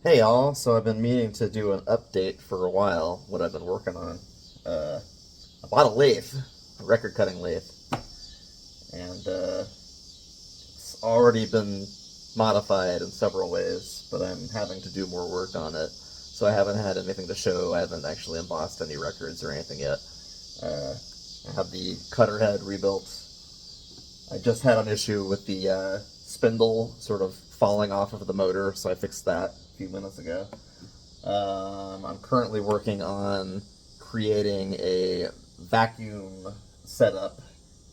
Hey y'all, so I've been meaning to do an update for a while, what I've been working on. I bought a lathe, a record cutting lathe, and it's already been modified in several ways, but I'm having to do more work on it. So I haven't had anything to show. I haven't actually embossed any records or anything yet. Uh, I have the cutter head rebuilt. I just had an issue with the spindle sort of falling off of the motor, so I fixed that a few minutes ago. I'm currently working on creating a vacuum setup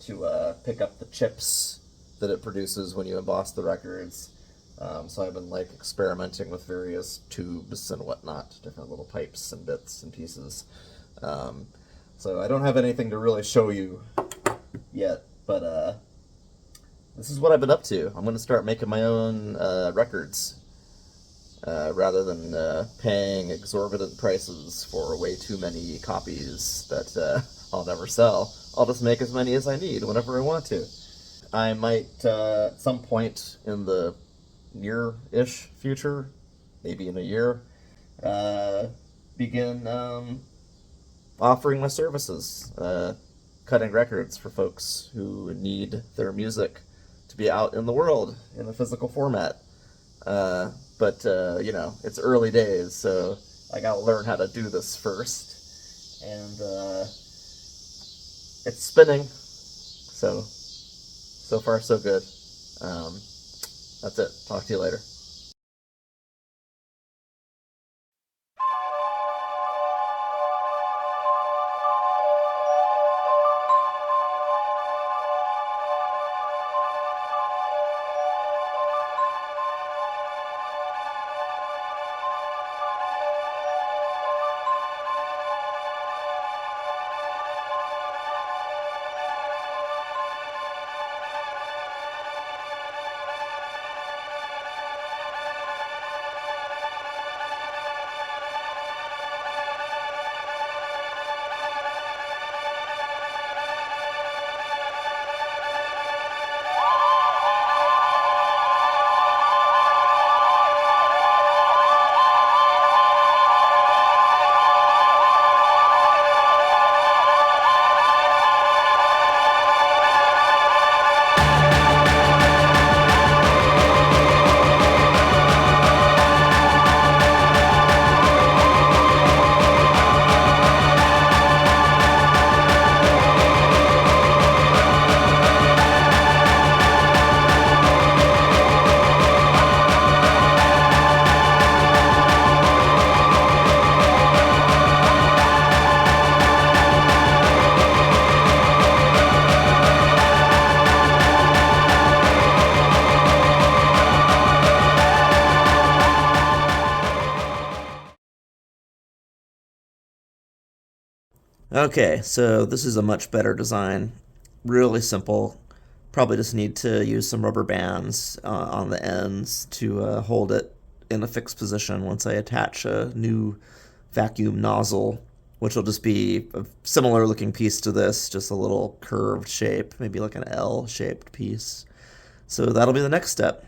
to pick up the chips that it produces when you emboss the records. So I've been like experimenting with various tubes and whatnot, different little pipes and bits and pieces. Um, so I don't have anything to really show you yet, but this is what I've been up to. I'm going to start making my own records rather than paying exorbitant prices for way too many copies that I'll never sell. I'll just make as many as I need whenever I want to. I might, at some point in the near-ish future, maybe in a year, uh, begin offering my services, cutting records for folks who need their music to be out in the world in a physical format. But it's early days, so I gotta learn how to do this first. And it's spinning, so far so good. Um, that's it. Talk to you later. Okay, so this is a much better design. Really simple. Probably just need to use some rubber bands on the ends to hold it in a fixed position once I attach a new vacuum nozzle, which will just be a similar looking piece to this, just a little curved shape, maybe like an L shaped piece. So that'll be the next step.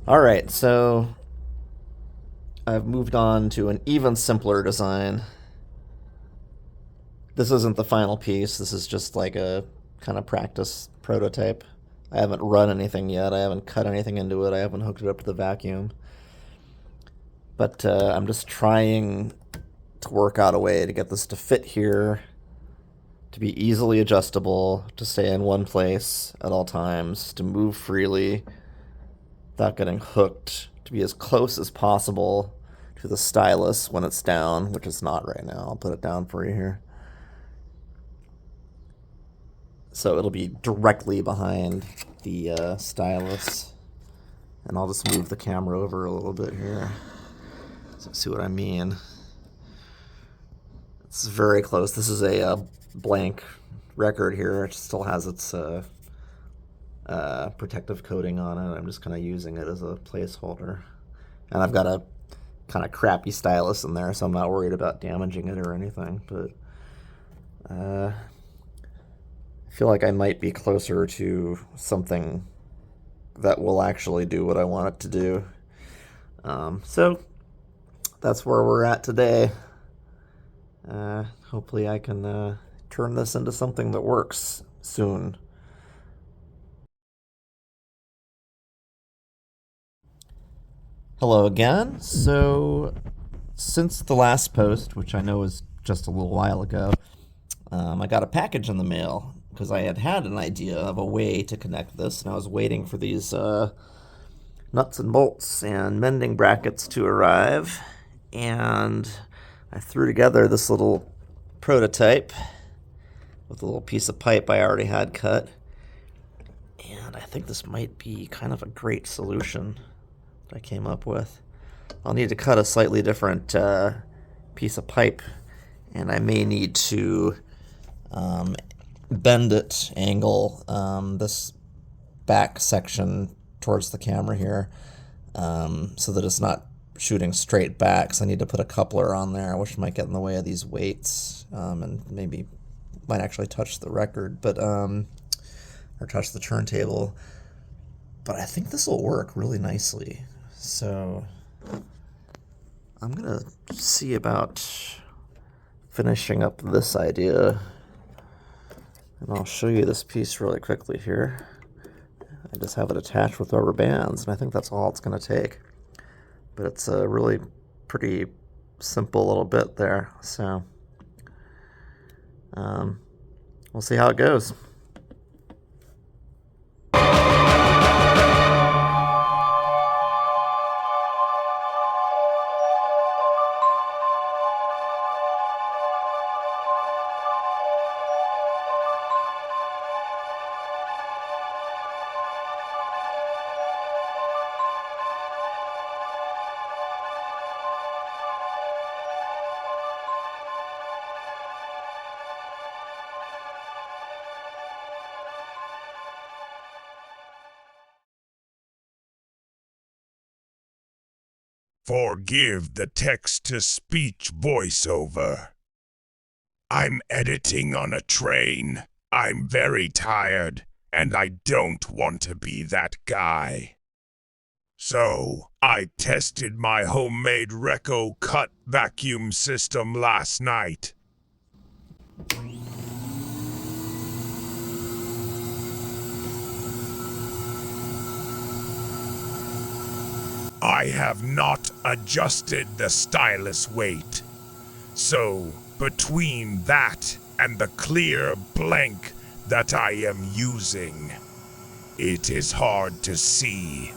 All right, so I've moved on to an even simpler design. This isn't the final piece. This is just like a kind of practice prototype. I haven't run anything yet. I haven't cut anything into it. I haven't hooked it up to the vacuum. But I'm just trying to work out a way to get this to fit here, to be easily adjustable, to stay in one place at all times, to move freely without getting hooked, to be as close as possible to the stylus when it's down, which it's not right now. I'll put it down for you here. So it'll be directly behind the stylus. And I'll just move the camera over a little bit here. So see what I mean. It's very close. This is a blank record here. It still has its protective coating on it. I'm just kind of using it as a placeholder. And I've got a kind of crappy stylus in there, so I'm not worried about damaging it or anything. But I feel like I might be closer to something that will actually do what I want it to do. So that's where we're at today. Hopefully I can turn this into something that works soon. Hello again. So since the last post, which I know was just a little while ago, I got a package in the mail because I had an idea of a way to connect this, and I was waiting for these nuts and bolts and mending brackets to arrive, and I threw together this little prototype with a little piece of pipe I already had cut, and I think this might be kind of a great solution that I came up with. I'll need to cut a slightly different piece of pipe, and I may need to bend it, angle this back section towards the camera here, so that it's not shooting straight back. So I need to put a coupler on there, which might get in the way of these weights, and maybe might actually touch the record, but or touch the turntable. But I think this will work really nicely. So I'm gonna see about finishing up this idea, and I'll show you this piece really quickly here. I just have it attached with rubber bands, and I think that's all it's going to take. But it's a really pretty simple little bit there, so we'll see how it goes. Forgive the text-to-speech voiceover. I'm editing on a train. I'm very tired, and I don't want to be that guy. So, I tested my homemade Rek-O-Kut vacuum system last night. I have not adjusted the stylus weight. So, between that and the clear blank that I am using, it is hard to see,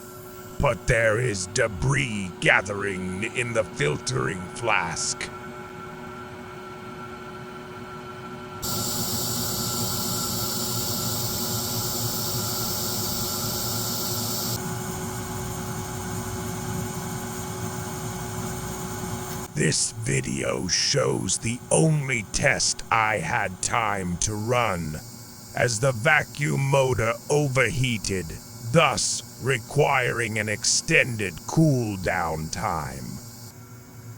but there is debris gathering in the filtering flask. This video shows the only test I had time to run, as the vacuum motor overheated, thus requiring an extended cool-down time.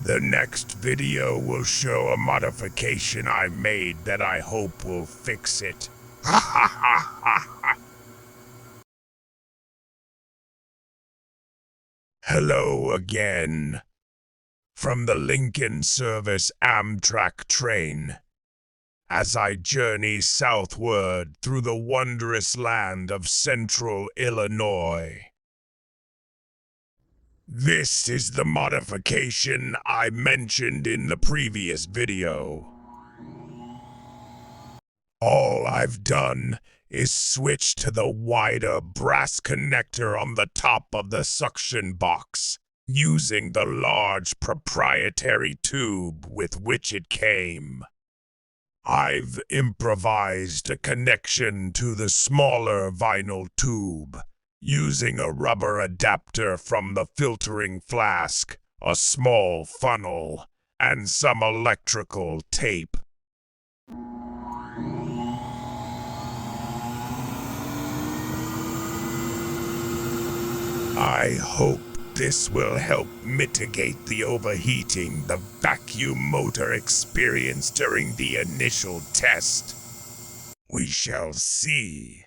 The next video will show a modification I made that I hope will fix it. Ha ha ha ha ha! Hello again. From the Lincoln Service Amtrak train, as I journey southward through the wondrous land of central Illinois. This is the modification I mentioned in the previous video. All I've done is switch to the wider brass connector on the top of the suction box, using the large proprietary tube with which it came. I've improvised a connection to the smaller vinyl tube, using a rubber adapter from the filtering flask, a small funnel, and some electrical tape. I hope this will help mitigate the overheating the vacuum motor experienced during the initial test. We shall see.